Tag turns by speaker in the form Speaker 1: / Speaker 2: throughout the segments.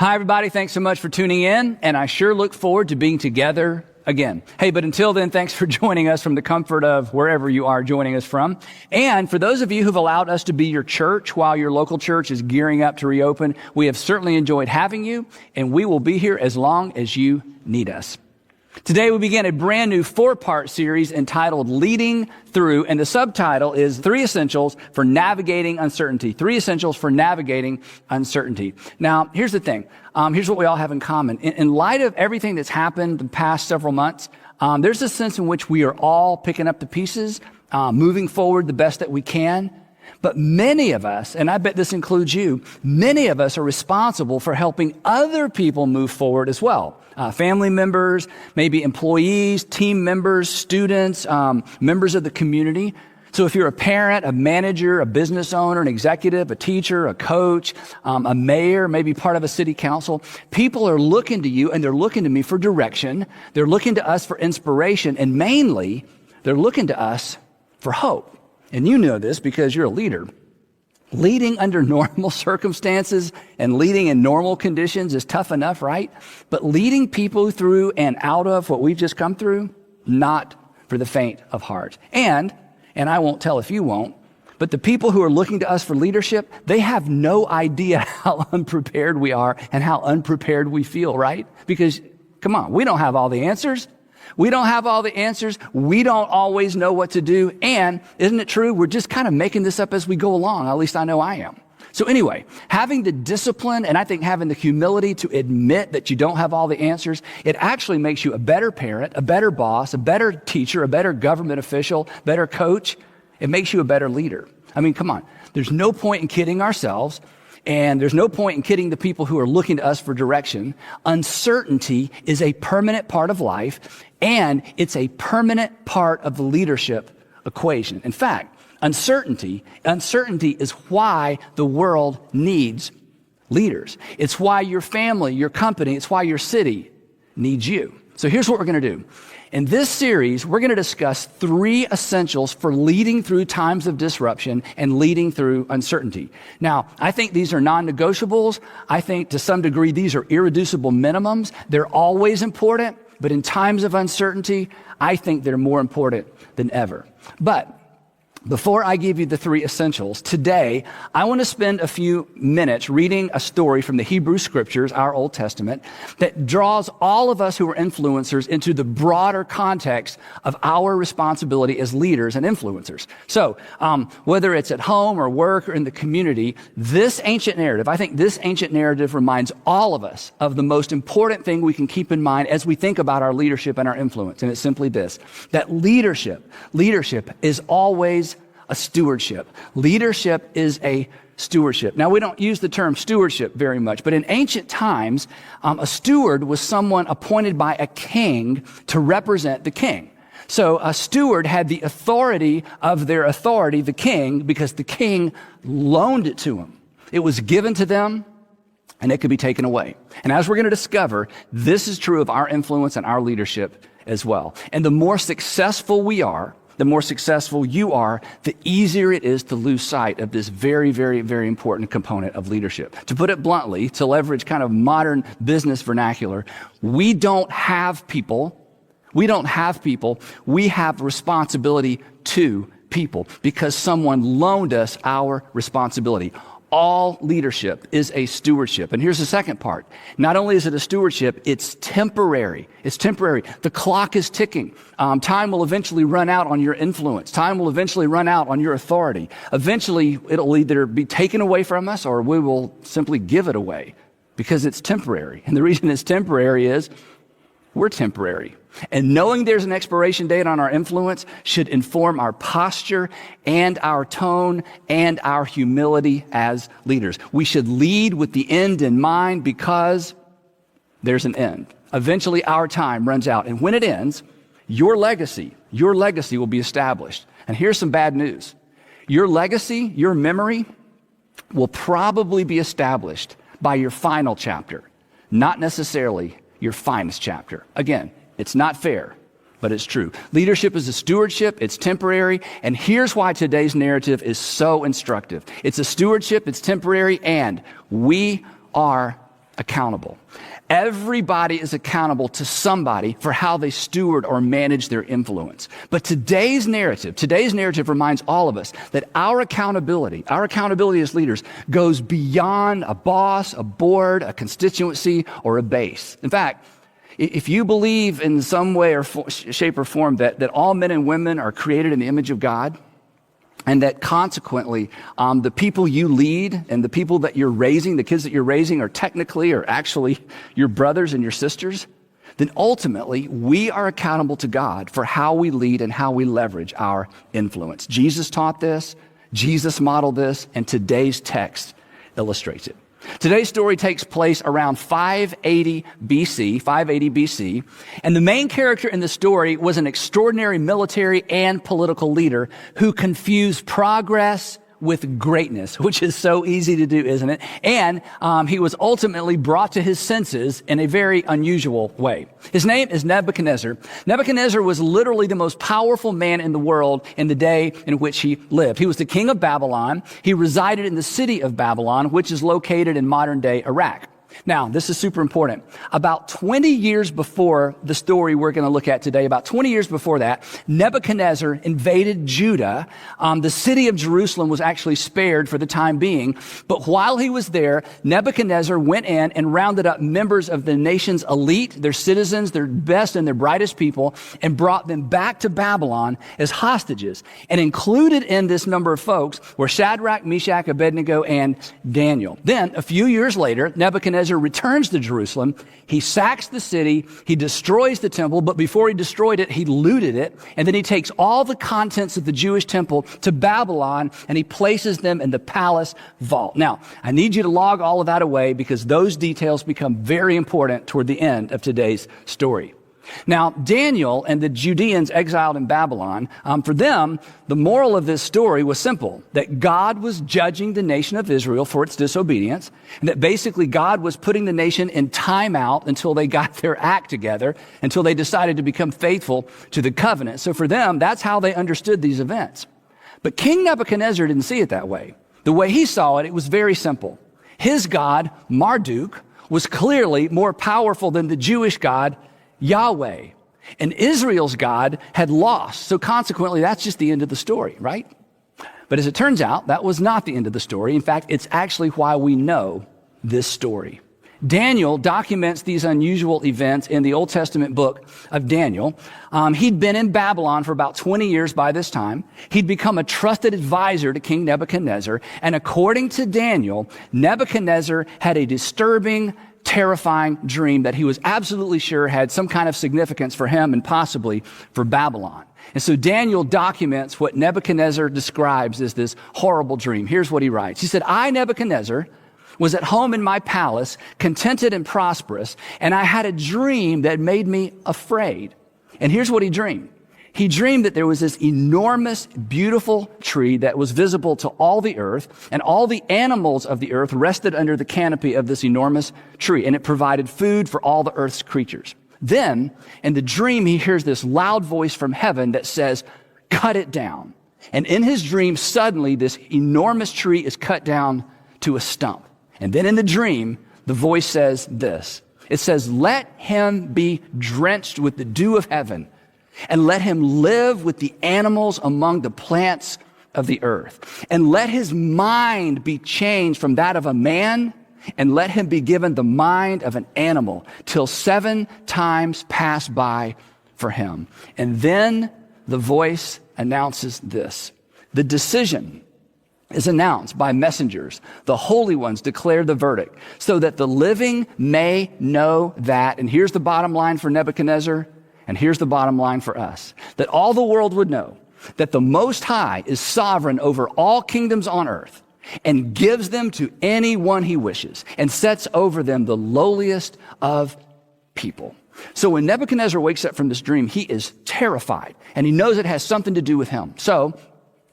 Speaker 1: Hi, everybody. Thanks so much for tuning in, and I sure look forward to being together again. Hey, but until then, thanks for joining us from the comfort of wherever you are joining us from. And for those of you who've allowed us to be your church while your local church is gearing up to reopen, we have certainly enjoyed having you, and we will be here as long as you need us. Today we begin a brand new 4-part series entitled Leading Through, and the subtitle is 3 Essentials for Navigating Uncertainty. 3 Essentials for Navigating Uncertainty. Now, here's the thing. Here's what we all have in common. In light of everything that's happened the past several months, there's a sense in which we are all picking up the pieces, moving forward the best that we can. But many of us, and I bet this includes you, many of us are responsible for helping other people move forward as well. Family members, maybe employees, team members, students, members of the community. So if you're a parent, a manager, a business owner, an executive, a teacher, a coach, a mayor, maybe part of a city council, people are looking to you and they're looking to me for direction. They're looking to us for inspiration, and mainly they're looking to us for hope. And you know this because you're a leader. Leading under normal circumstances and leading in normal conditions is tough enough, right? But leading people through and out of what we've just come through, not for the faint of heart. And I won't tell if you won't, but the people who are looking to us for leadership, they have no idea how unprepared we are and how unprepared we feel, right? Because, come on, we don't have all the answers. We don't have all the answers. We don't always know what to do. And isn't it true? We're just kind of making this up as we go along. At least I know I am. So anyway, having the discipline and I think having the humility to admit that you don't have all the answers, it actually makes you a better parent, a better boss, a better teacher, a better government official, better coach. It makes you a better leader. I mean, come on. There's no point in kidding ourselves. And there's no point in kidding the people who are looking to us for direction. Uncertainty is a permanent part of life, and it's a permanent part of the leadership equation. In fact, uncertainty is why the world needs leaders. It's why your family, your company, it's why your city needs you. So here's what we're going to do. In this series, we're going to discuss 3 essentials for leading through times of disruption and leading through uncertainty. Now, I think these are non-negotiables. I think to some degree these are irreducible minimums. They're always important, but in times of uncertainty, I think they're more important than ever. But before I give you the 3 essentials, today I want to spend a few minutes reading a story from the Hebrew Scriptures, our Old Testament, that draws all of us who are influencers into the broader context of our responsibility as leaders and influencers. So, whether it's at home or work or in the community, this ancient narrative, I think this ancient narrative reminds all of us of the most important thing we can keep in mind as we think about our leadership and our influence. And it's simply this, that leadership is always a stewardship. Leadership is a stewardship. Now, we don't use the term stewardship very much, but in ancient times, a steward was someone appointed by a king to represent the king. So a steward had the authority of their authority, the king, because the king loaned it to him. It was given to them, and it could be taken away. And as we're going to discover, this is true of our influence and our leadership as well. And the more successful we are, the more successful you are, the easier it is to lose sight of this very, very, very important component of leadership. To put it bluntly, to leverage kind of modern business vernacular, we don't have people. We have responsibility to people because someone loaned us our responsibility. All leadership is a stewardship. And here's the second part. Not only is it a stewardship, it's temporary. It's temporary. The clock is ticking. Time will eventually run out on your influence. Time will eventually run out on your authority. Eventually, it'll either be taken away from us or we will simply give it away because it's temporary. And the reason it's temporary is we're temporary. And knowing there's an expiration date on our influence should inform our posture and our tone and our humility as leaders. We should lead with the end in mind because there's an end. Eventually our time runs out. And when it ends, your legacy will be established. And here's some bad news. Your legacy, your memory will probably be established by your final chapter, not necessarily your finest chapter. Again, it's not fair, but it's true. Leadership is a stewardship. It's temporary. And here's why today's narrative is so instructive. It's a stewardship. It's temporary. And we are accountable. Everybody is accountable to somebody for how they steward or manage their influence. But today's narrative reminds all of us that our accountability as leaders goes beyond a boss, a board, a constituency, or a base. In fact, if you believe in some way or shape or form that all men and women are created in the image of God, and that consequently, the people you lead and the people that you're raising, the kids that you're raising are technically or actually your brothers and your sisters, then ultimately we are accountable to God for how we lead and how we leverage our influence. Jesus taught this, Jesus modeled this, and today's text illustrates it. Today's story takes place around 580 BC, and the main character in the story was an extraordinary military and political leader who confused progress with greatness, which is so easy to do, isn't it? And he was ultimately brought to his senses in a very unusual way. His name is Nebuchadnezzar. Nebuchadnezzar was literally the most powerful man in the world in the day in which he lived. He was the king of Babylon. He resided in the city of Babylon, which is located in modern-day Iraq. Now, this is super important. About 20 years before the story we're going to look at today, about 20 years before that, Nebuchadnezzar invaded Judah. The city of Jerusalem was actually spared for the time being. But while he was there, Nebuchadnezzar went in and rounded up members of the nation's elite, their citizens, their best and their brightest people, and brought them back to Babylon as hostages. And included in this number of folks were Shadrach, Meshach, Abednego, and Daniel. Then, a few years later, Nebuchadnezzar returns to Jerusalem. He sacks the city. He destroys the temple, but before he destroyed it, he looted it. And then he takes all the contents of the Jewish temple to Babylon, and he places them in the palace vault. Now, I need you to log all of that away because those details become very important toward the end of today's story. Now, Daniel and the Judeans exiled in Babylon, for them, the moral of this story was simple, that God was judging the nation of Israel for its disobedience, and that basically God was putting the nation in timeout until they got their act together, until they decided to become faithful to the covenant. So for them, that's how they understood these events. But King Nebuchadnezzar didn't see it that way. The way he saw it, it was very simple. His God, Marduk, was clearly more powerful than the Jewish God, Yahweh. And Israel's God had lost. So consequently, that's just the end of the story, right? But as it turns out, that was not the end of the story. In fact, it's actually why we know this story. Daniel documents these unusual events in the Old Testament book of Daniel. He'd been in Babylon for about 20 years by this time. He'd become a trusted advisor to King Nebuchadnezzar. And according to Daniel, Nebuchadnezzar had a disturbing, terrifying dream that he was absolutely sure had some kind of significance for him and possibly for Babylon. And so Daniel documents what Nebuchadnezzar describes as this horrible dream. Here's what he writes. He said, I, Nebuchadnezzar, was at home in my palace, contented and prosperous, and I had a dream that made me afraid. And here's what he dreamed. He dreamed that there was this enormous, beautiful tree that was visible to all the earth, and all the animals of the earth rested under the canopy of this enormous tree, and it provided food for all the earth's creatures. Then, in the dream, he hears this loud voice from heaven that says, cut it down. And in his dream, suddenly, this enormous tree is cut down to a stump. And then in the dream, the voice says this. It says, let him be drenched with the dew of heaven, and let him live with the animals among the plants of the earth. And let his mind be changed from that of a man, and let him be given the mind of an animal, till 7 times pass by for him. And then the voice announces this. The decision is announced by messengers. The holy ones declare the verdict, so that the living may know that, and here's the bottom line for Nebuchadnezzar, and here's the bottom line for us, that all the world would know that the Most High is sovereign over all kingdoms on earth and gives them to anyone he wishes and sets over them the lowliest of people. So when Nebuchadnezzar wakes up from this dream, he is terrified and he knows it has something to do with him. So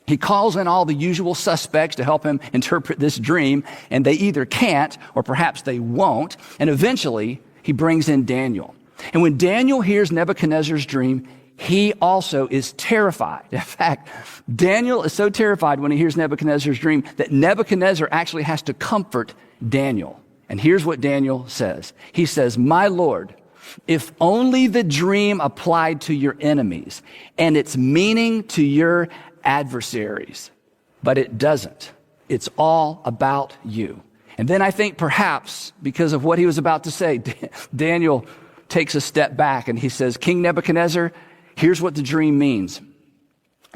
Speaker 1: he calls in all the usual suspects to help him interpret this dream, and they either can't or perhaps they won't. And eventually he brings in Daniel. And when Daniel hears Nebuchadnezzar's dream, he also is terrified. In fact, Daniel is so terrified when he hears Nebuchadnezzar's dream that Nebuchadnezzar actually has to comfort Daniel. And here's what Daniel says. He says, my Lord, if only the dream applied to your enemies and its meaning to your adversaries, but it doesn't. It's all about you. And then I think perhaps because of what he was about to say, Daniel takes a step back and he says, King Nebuchadnezzar, here's what the dream means.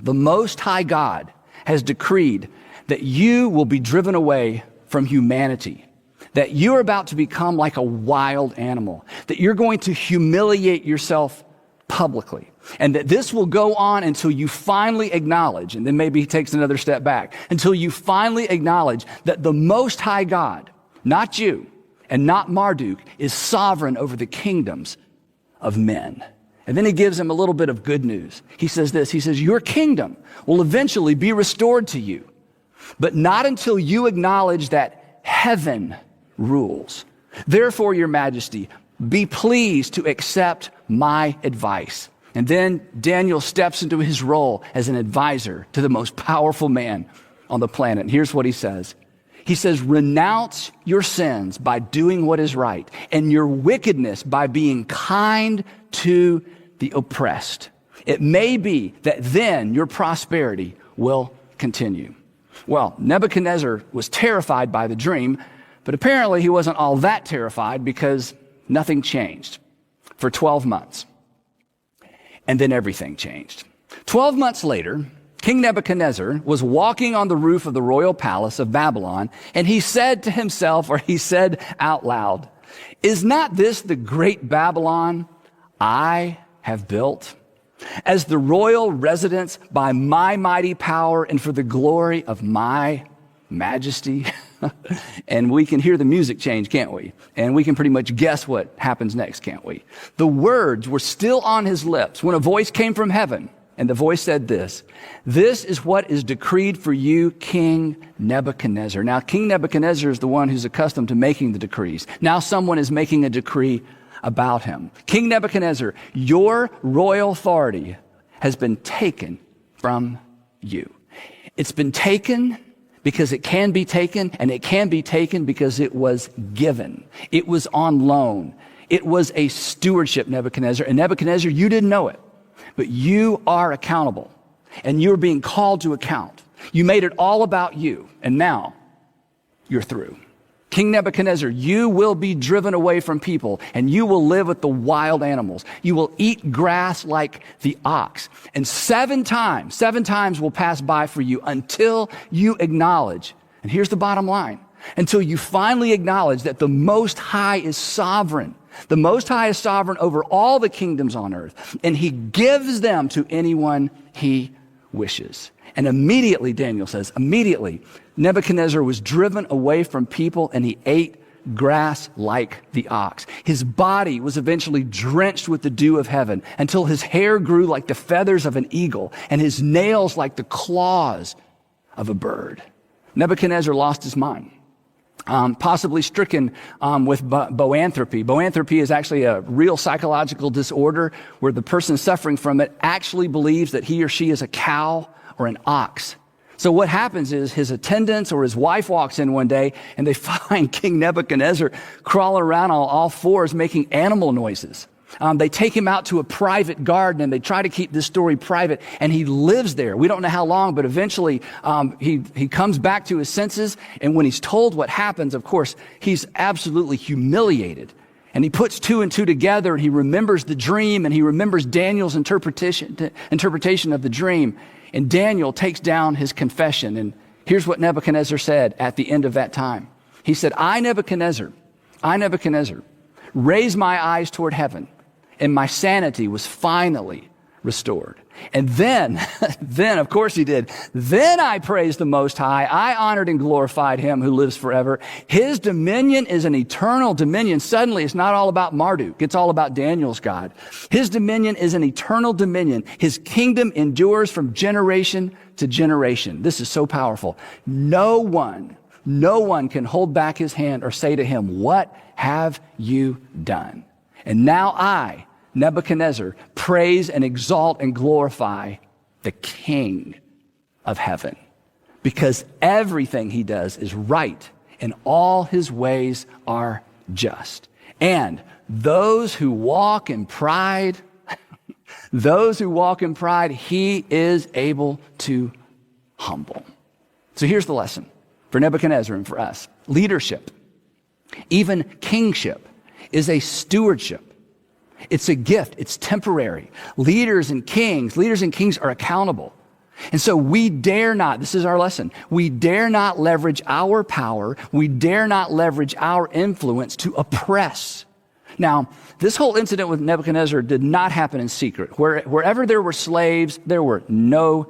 Speaker 1: The Most High God has decreed that you will be driven away from humanity, that you're about to become like a wild animal, that you're going to humiliate yourself publicly, and that this will go on until you finally acknowledge, and then maybe he takes another step back, until you finally acknowledge that the Most High God, not you and not Marduk, is sovereign over the kingdoms of men. And then he gives him a little bit of good news. He says this, he says, your kingdom will eventually be restored to you, but not until you acknowledge that heaven rules. Therefore, your majesty, be pleased to accept my advice. And then Daniel steps into his role as an advisor to the most powerful man on the planet. And here's what he says. He says, renounce your sins by doing what is right, and your wickedness by being kind to the oppressed. It may be that then your prosperity will continue. Well, Nebuchadnezzar was terrified by the dream, but apparently he wasn't all that terrified because nothing changed for 12 months. And then everything changed. 12 months later, King Nebuchadnezzar was walking on the roof of the royal palace of Babylon, and he said to himself, or he said out loud, is not this the great Babylon I have built as the royal residence by my mighty power and for the glory of my majesty? And we can hear the music change, can't we? And we can pretty much guess what happens next, can't we? The words were still on his lips when a voice came from heaven, and the voice said this is what is decreed for you, King Nebuchadnezzar. Now, King Nebuchadnezzar is the one who's accustomed to making the decrees. Now someone is making a decree about him. King Nebuchadnezzar, your royal authority has been taken from you. It's been taken because it can be taken, and it can be taken because it was given. It was on loan. It was a stewardship, Nebuchadnezzar. And Nebuchadnezzar, you didn't know it, but you are accountable, and you're being called to account. You made it all about you, and now you're through. King Nebuchadnezzar, you will be driven away from people, and you will live with the wild animals. You will eat grass like the ox. And seven times will pass by for you until you acknowledge, and here's the bottom line, until you finally acknowledge that the Most High is sovereign. The Most High is sovereign over all the kingdoms on earth, and he gives them to anyone he wishes. And immediately, Daniel says, immediately, Nebuchadnezzar was driven away from people, and he ate grass like the ox. His body was eventually drenched with the dew of heaven until his hair grew like the feathers of an eagle and his nails like the claws of a bird. Nebuchadnezzar lost his mind. Possibly stricken with boanthropy. Boanthropy is actually a real psychological disorder where the person suffering from it actually believes that he or she is a cow or an ox. So what happens is his attendants or his wife walks in one day and they find King Nebuchadnezzar crawling around on all fours making animal noises. They take him out to a private garden, and they try to keep this story private, and he lives there. We don't know how long, but eventually he comes back to his senses, and when he's told what happens, of course, he's absolutely humiliated. And he puts two and two together, and he remembers the dream, and he remembers Daniel's interpretation of the dream. And Daniel takes down his confession, and here's what Nebuchadnezzar said at the end of that time. He said, I, Nebuchadnezzar, raised my eyes toward heaven, and my sanity was finally restored. And then, of course he did. Then I praised the Most High. I honored and glorified him who lives forever. His dominion is an eternal dominion. Suddenly it's not all about Marduk. It's all about Daniel's God. His dominion is an eternal dominion. His kingdom endures from generation to generation. This is so powerful. No one can hold back his hand or say to him, what have you done? And now I, Nebuchadnezzar, praise and exalt and glorify the King of heaven, because everything he does is right and all his ways are just. And those who walk in pride, he is able to humble. So here's the lesson for Nebuchadnezzar and for us. Leadership, even kingship, is a stewardship. It's a gift. It's temporary. Leaders and kings are accountable. And so we dare not, this is our lesson, we dare not leverage our power, we dare not leverage our influence to oppress. Now, this whole incident with Nebuchadnezzar did not happen in secret. Wherever there were slaves, there were no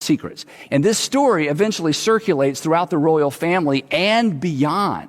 Speaker 1: secrets. And this story eventually circulates throughout the royal family and beyond.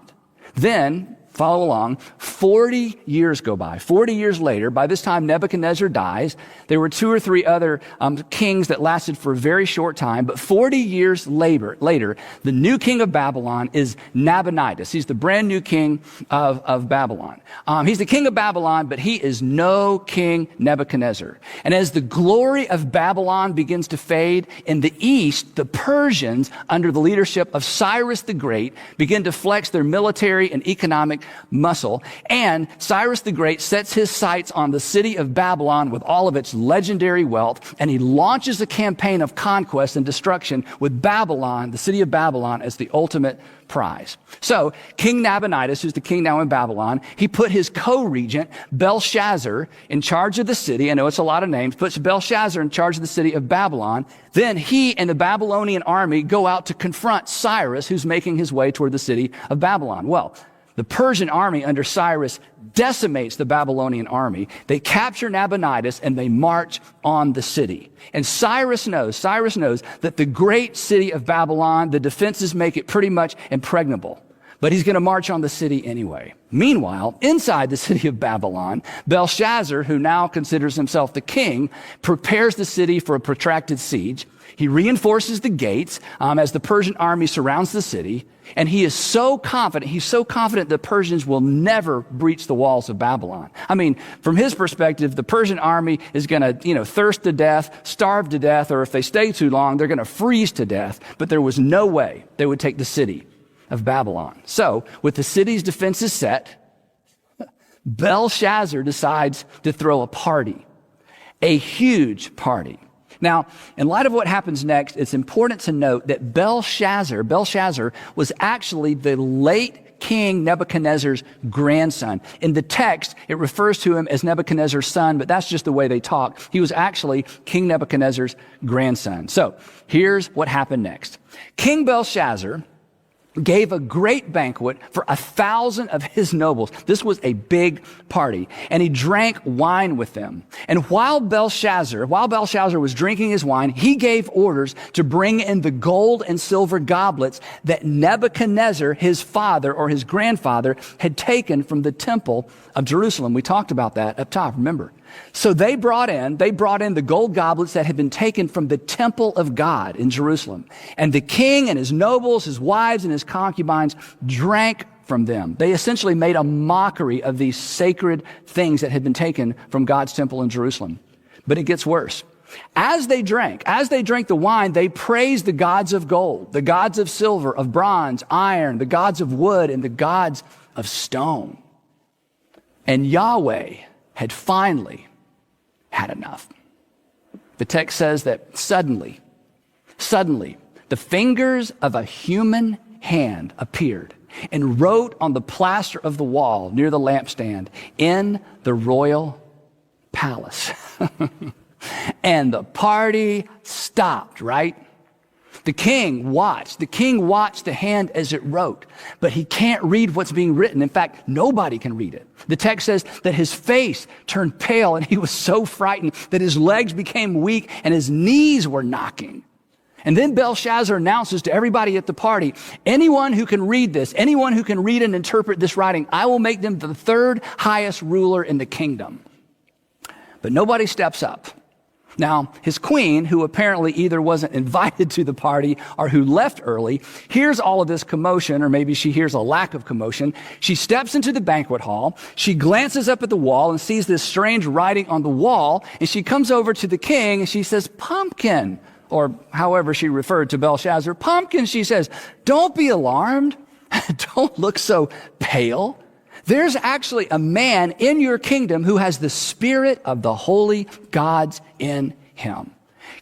Speaker 1: Then, follow along, 40 years go by. 40 years later, by this time Nebuchadnezzar dies. There were 2 or 3 other kings that lasted for a very short time, but 40 years later, the new king of Babylon is Nabonidus. He's the brand new king of Babylon. He's the king of Babylon, but he is no King Nebuchadnezzar. And as the glory of Babylon begins to fade, in the east, the Persians, under the leadership of Cyrus the Great, begin to flex their military and economic muscle. And Cyrus the Great sets his sights on the city of Babylon with all of its legendary wealth, and he launches a campaign of conquest and destruction with Babylon, the city of Babylon, as the ultimate prize. So King Nabonidus, who's the king now in Babylon, he put his co-regent Belshazzar in charge of the city. I know it's a lot of names. Puts Belshazzar in charge of the city of Babylon. Then he and the Babylonian army go out to confront Cyrus, who's making his way toward the city of Babylon. Well, the Persian army under Cyrus decimates the Babylonian army. They capture Nabonidus and they march on the city. And Cyrus knows that the great city of Babylon, the defenses make it pretty much impregnable. But he's going to march on the city anyway. Meanwhile, inside the city of Babylon, Belshazzar, who now considers himself the king, prepares the city for a protracted siege. He reinforces the gates as the Persian army surrounds the city. And he's so confident the Persians will never breach the walls of Babylon. I mean, from his perspective, the Persian army is going to, thirst to death, starve to death, or if they stay too long, they're going to freeze to death. But there was no way they would take the city of Babylon. So, with the city's defenses set, Belshazzar decides to throw a party, a huge party. Now, in light of what happens next, it's important to note that Belshazzar was actually the late King Nebuchadnezzar's grandson. In the text, it refers to him as Nebuchadnezzar's son, but that's just the way they talk. He was actually King Nebuchadnezzar's grandson. So, here's what happened next. King Belshazzar gave a great banquet for 1,000 of his nobles. This was a big party. And he drank wine with them. And while Belshazzar was drinking his wine, he gave orders to bring in the gold and silver goblets that Nebuchadnezzar, his father or his grandfather, had taken from the temple of Jerusalem. We talked about that up top, remember? So they brought in the gold goblets that had been taken from the temple of God in Jerusalem. And the king and his nobles, his wives and his concubines drank from them. They essentially made a mockery of these sacred things that had been taken from God's temple in Jerusalem. But it gets worse. As they drank the wine, they praised the gods of gold, the gods of silver, of bronze, iron, the gods of wood, and the gods of stone. And Yahweh had finally had enough. The text says that suddenly, the fingers of a human hand appeared and wrote on the plaster of the wall near the lampstand in the royal palace. And the party stopped, right? The king watched the hand as it wrote, but he can't read what's being written. In fact, nobody can read it. The text says that his face turned pale and he was so frightened that his legs became weak and his knees were knocking. And then Belshazzar announces to everybody at the party, anyone who can read this, anyone who can read and interpret this writing, I will make them the third highest ruler in the kingdom. But nobody steps up. Now, his queen, who apparently either wasn't invited to the party or who left early, hears all of this commotion, or maybe she hears a lack of commotion. She steps into the banquet hall. She glances up at the wall and sees this strange writing on the wall. And she comes over to the king and she says, pumpkin, or however she referred to Belshazzar, pumpkin, she says, don't be alarmed. Don't look so pale. There's actually a man in your kingdom who has the spirit of the holy gods in him.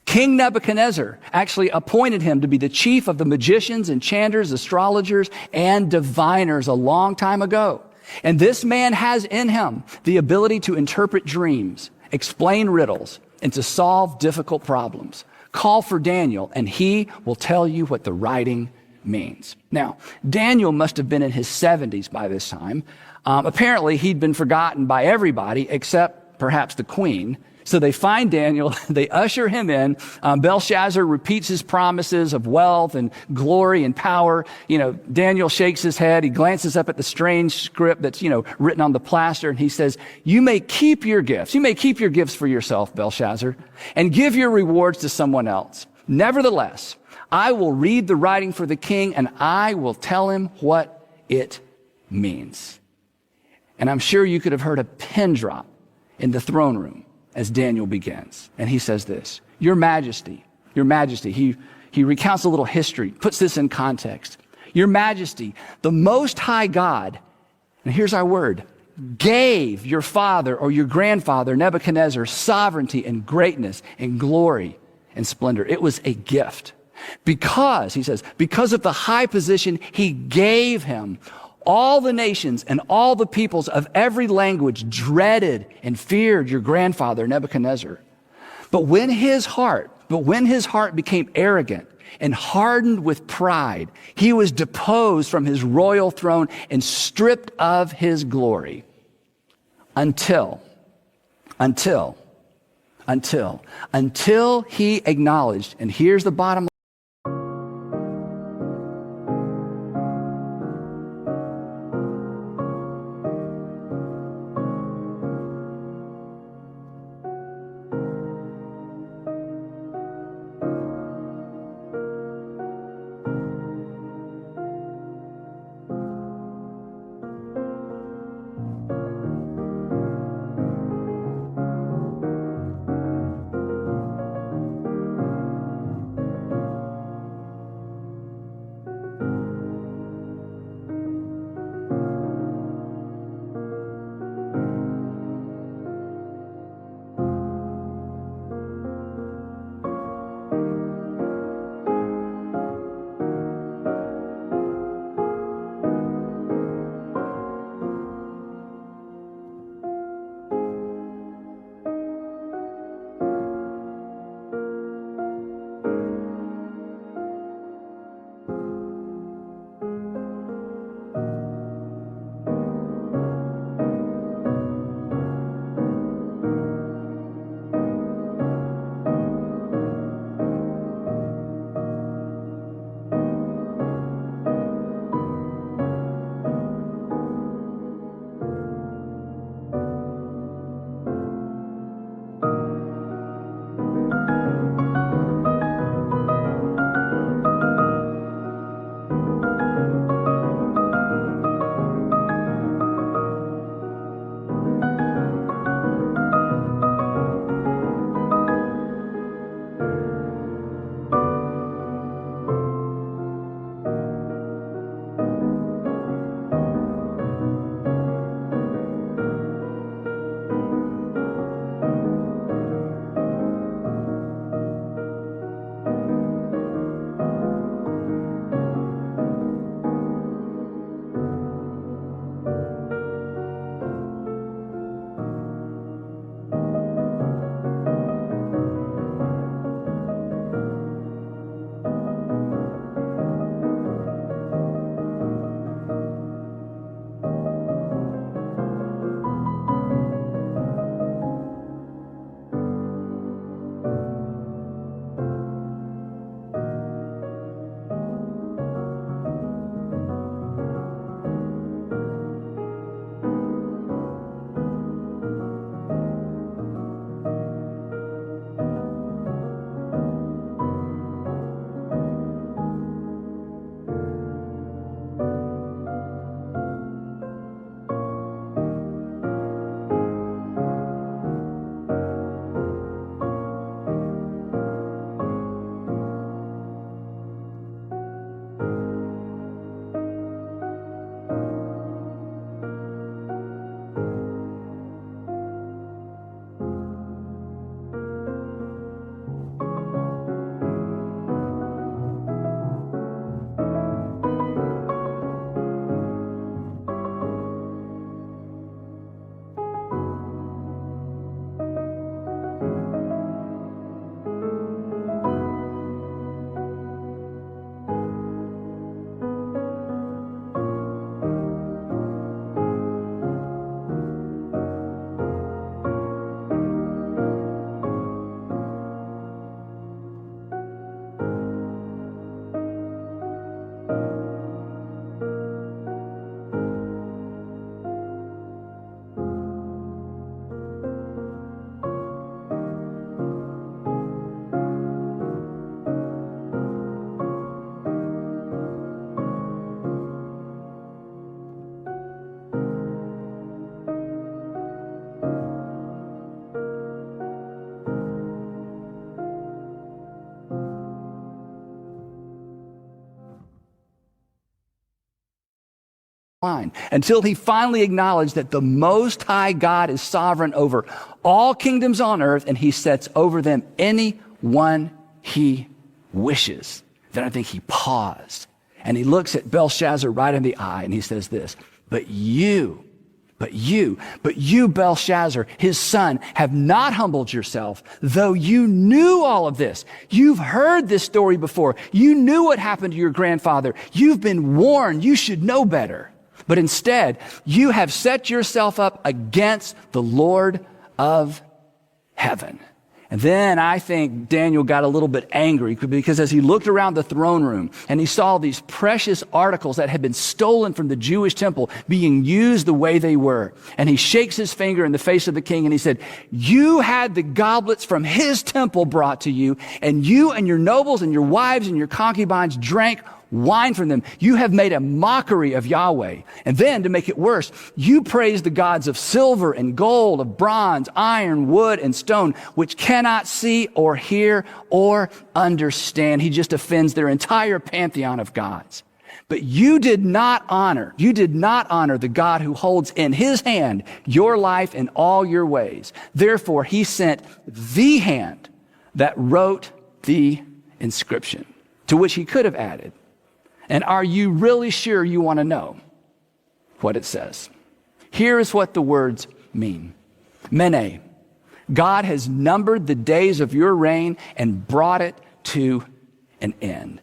Speaker 1: King Nebuchadnezzar actually appointed him to be the chief of the magicians, enchanters, astrologers, and diviners a long time ago. And this man has in him the ability to interpret dreams, explain riddles, and to solve difficult problems. Call for Daniel, and he will tell you what the writing means. Now, Daniel must have been in his 70s by this time. Apparently, he'd been forgotten by everybody except perhaps the queen. So they find Daniel, they usher him in. Belshazzar repeats his promises of wealth and glory and power. Daniel shakes his head. He glances up at the strange script that's, written on the plaster, and he says, you may keep your gifts. You may keep your gifts for yourself, Belshazzar, and give your rewards to someone else. Nevertheless, I will read the writing for the king, and I will tell him what it means. And I'm sure you could have heard a pin drop in the throne room as Daniel begins. And he says this, Your Majesty, he recounts a little history, puts this in context. Your Majesty, the Most High God, and here's our word, gave your father or your grandfather Nebuchadnezzar sovereignty and greatness and glory and splendor. It was a gift. Because, he says, because of the high position he gave him, all the nations and all the peoples of every language dreaded and feared your grandfather Nebuchadnezzar. But when his heart became arrogant and hardened with pride, he was deposed from his royal throne and stripped of his glory until he acknowledged, and here's the bottom line. line until he finally acknowledged that the Most High God is sovereign over all kingdoms on earth, and he sets over them any one he wishes. Then I think he paused and he looks at Belshazzar right in the eye and he says this, but you, Belshazzar, his son, have not humbled yourself, though you knew all of this. You've heard this story before. You knew what happened to your grandfather. You've been warned. You should know better. But instead, you have set yourself up against the Lord of heaven. And then I think Daniel got a little bit angry because as he looked around the throne room and he saw these precious articles that had been stolen from the Jewish temple being used the way they were, and he shakes his finger in the face of the king and he said, you had the goblets from his temple brought to you, and you and your nobles and your wives and your concubines drank wine from them. You have made a mockery of Yahweh. And then, to make it worse, you praise the gods of silver and gold, of bronze, iron, wood, and stone, which cannot see or hear or understand. He just offends their entire pantheon of gods. But you did not honor the God who holds in his hand your life and all your ways. Therefore, he sent the hand that wrote the inscription, to which he could have added, and are you really sure you want to know what it says? Here is what the words mean. Mene, God has numbered the days of your reign and brought it to an end.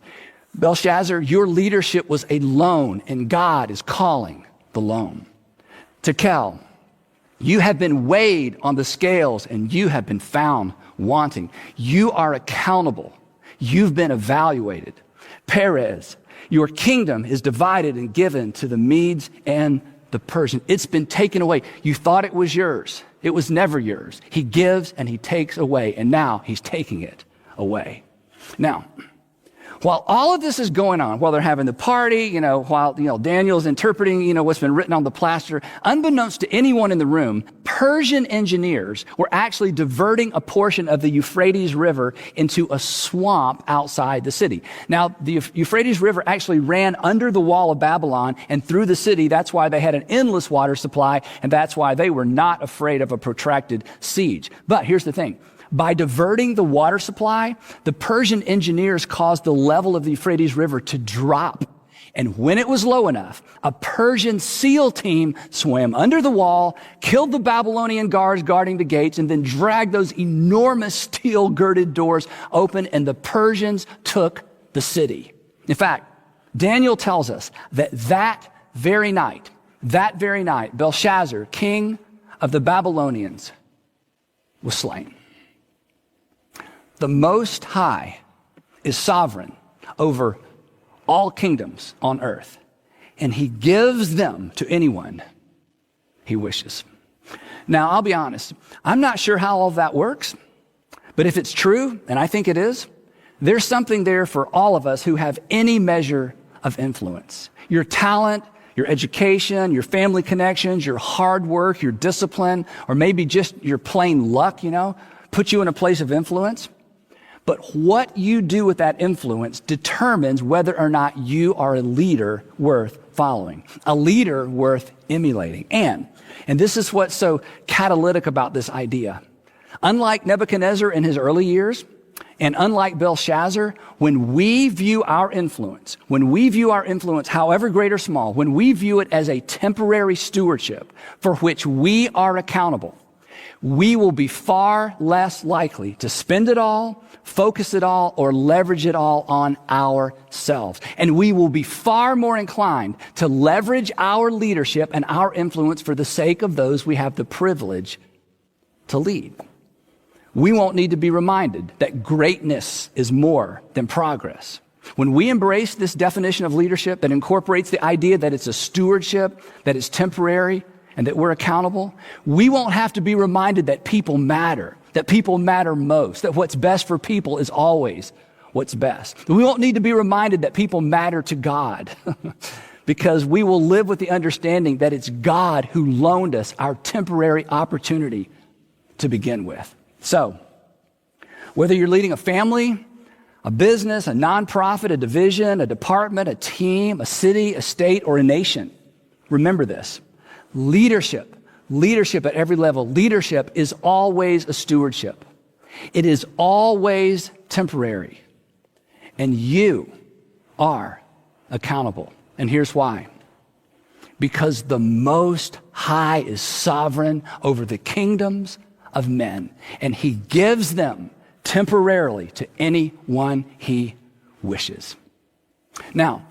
Speaker 1: Belshazzar, your leadership was a loan, and God is calling the loan. Tekel, you have been weighed on the scales, and you have been found wanting. You are accountable. You've been evaluated. Perez, your kingdom is divided and given to the Medes and the Persians. It's been taken away. You thought it was yours. It was never yours. He gives and he takes away, and now he's taking it away. Now, while all of this is going on, while they're having the party, while, Daniel's interpreting, what's been written on the plaster, unbeknownst to anyone in the room, Persian engineers were actually diverting a portion of the Euphrates River into a swamp outside the city. Now, the Euphrates River actually ran under the wall of Babylon and through the city. That's why they had an endless water supply, and that's why they were not afraid of a protracted siege. But here's the thing. By diverting the water supply, the Persian engineers caused the level of the Euphrates River to drop. And when it was low enough, a Persian SEAL team swam under the wall, killed the Babylonian guards guarding the gates, and then dragged those enormous steel-girded doors open, and the Persians took the city. In fact, Daniel tells us that very night, Belshazzar, king of the Babylonians, was slain. The Most High is sovereign over all kingdoms on earth, and he gives them to anyone he wishes. Now, I'll be honest, I'm not sure how all of that works, but if it's true, and I think it is, there's something there for all of us who have any measure of influence. Your talent, your education, your family connections, your hard work, your discipline, or maybe just your plain luck, put you in a place of influence. But what you do with that influence determines whether or not you are a leader worth following, a leader worth emulating. And this is what's so catalytic about this idea. Unlike Nebuchadnezzar in his early years, and unlike Belshazzar, when we view our influence, however great or small, when we view it as a temporary stewardship for which we are accountable, we will be far less likely to spend it all, focus it all, or leverage it all on ourselves. And we will be far more inclined to leverage our leadership and our influence for the sake of those we have the privilege to lead. We won't need to be reminded that greatness is more than progress. When we embrace this definition of leadership that incorporates the idea that it's a stewardship, that it's temporary, and that we're accountable, we won't have to be reminded that people matter most, that what's best for people is always what's best. We won't need to be reminded that people matter to God because we will live with the understanding that it's God who loaned us our temporary opportunity to begin with. So, whether you're leading a family, a business, a nonprofit, a division, a department, a team, a city, a state, or a nation, Remember this. Leadership at every level, leadership is always a stewardship. It is always temporary. And you are accountable. And here's why. Because the Most High is sovereign over the kingdoms of men, and he gives them temporarily to anyone he wishes. Now,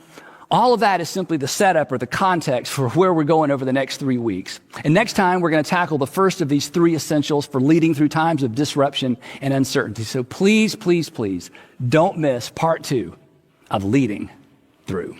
Speaker 1: all of that is simply the setup or the context for where we're going over the next 3 weeks. And next time, we're going to tackle the first of these 3 essentials for leading through times of disruption and uncertainty. So please, please, please don't miss part 2 of leading through.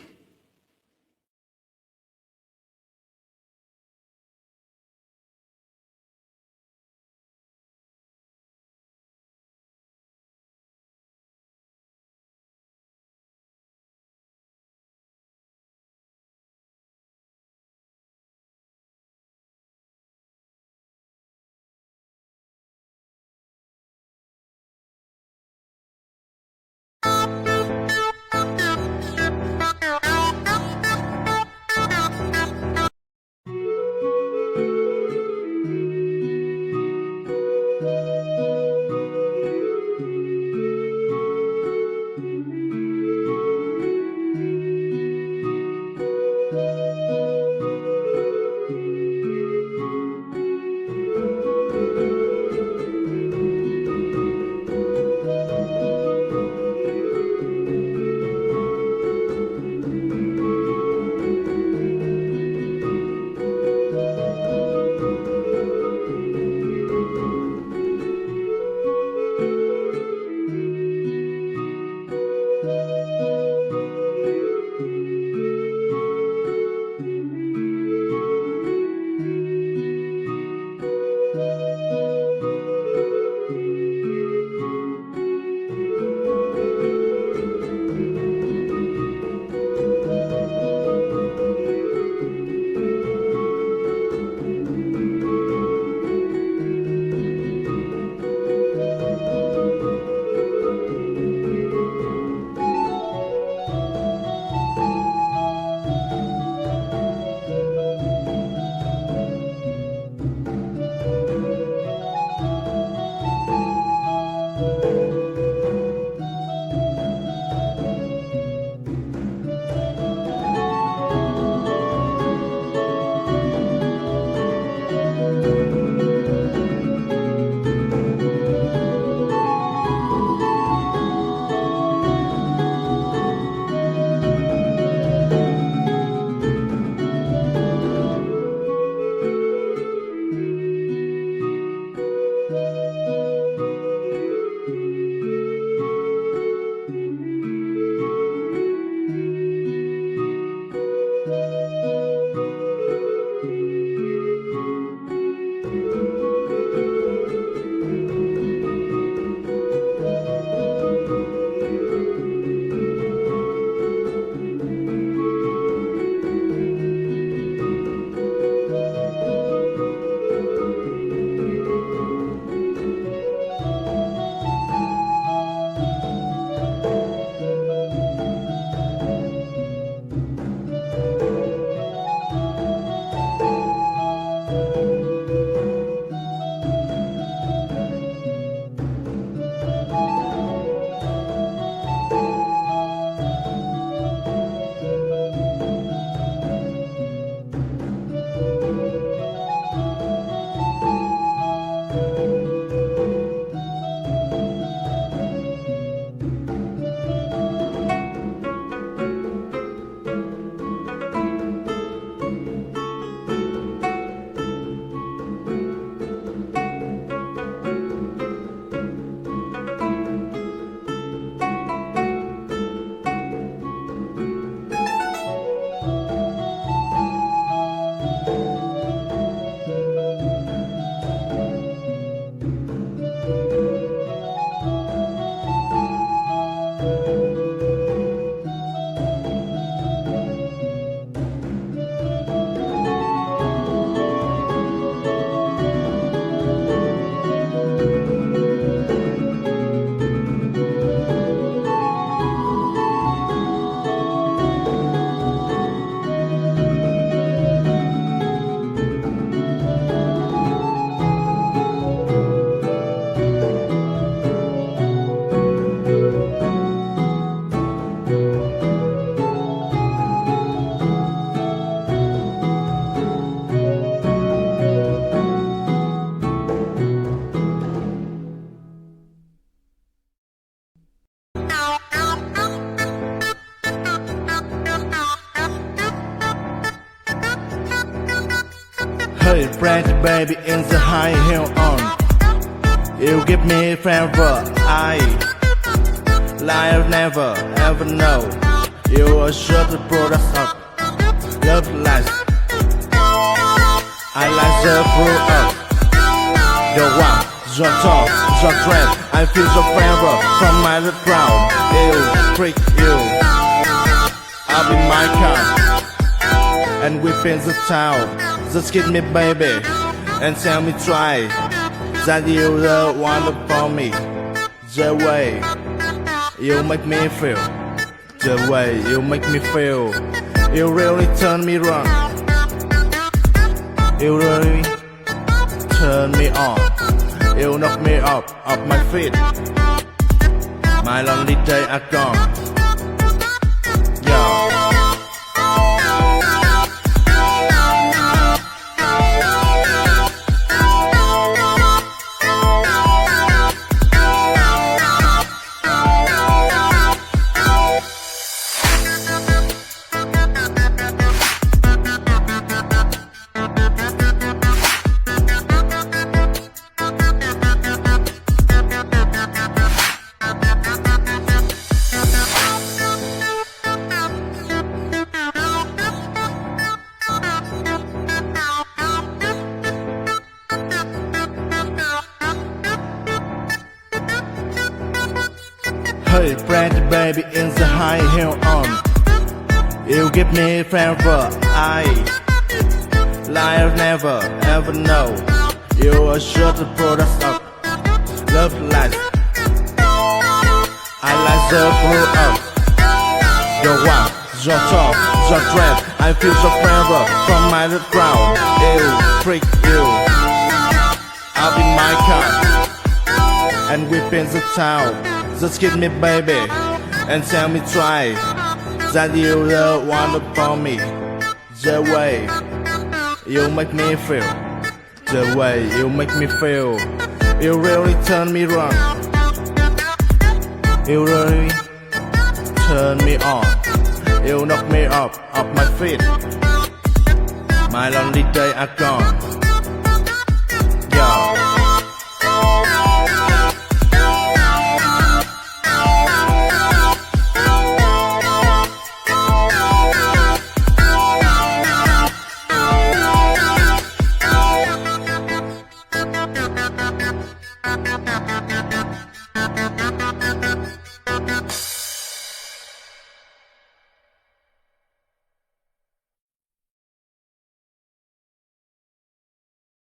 Speaker 2: Hey, pretty baby in the high heel on. You give me favor, I life never ever know. You are sure the product of love life. I like the fruit of your walk, your talk, your dress. I feel so favor from my crowd. You freak you. I'll be my car, and we in the town. Just kiss me, baby, and tell me try that you the one for me. The way you make me feel, the way you make me feel, you really turn me wrong. You really turn me on. You knock me off my feet. My lonely days are gone. Yeah. Hey, pretty baby in the high heel on. You give me favor, I life never ever know. You are sure the product of love life. I like the fruit of your walk, your talk, your dress. I feel so favor from my crowd. You freak you. I'll be my car, and we in the town. Just kiss me, baby, and tell me try that you the one for me. The way you make me feel, the way you make me feel, you really turn me wrong. You really turn me on. You knock me off my feet. My lonely days are gone. Yeah.
Speaker 3: Thank you.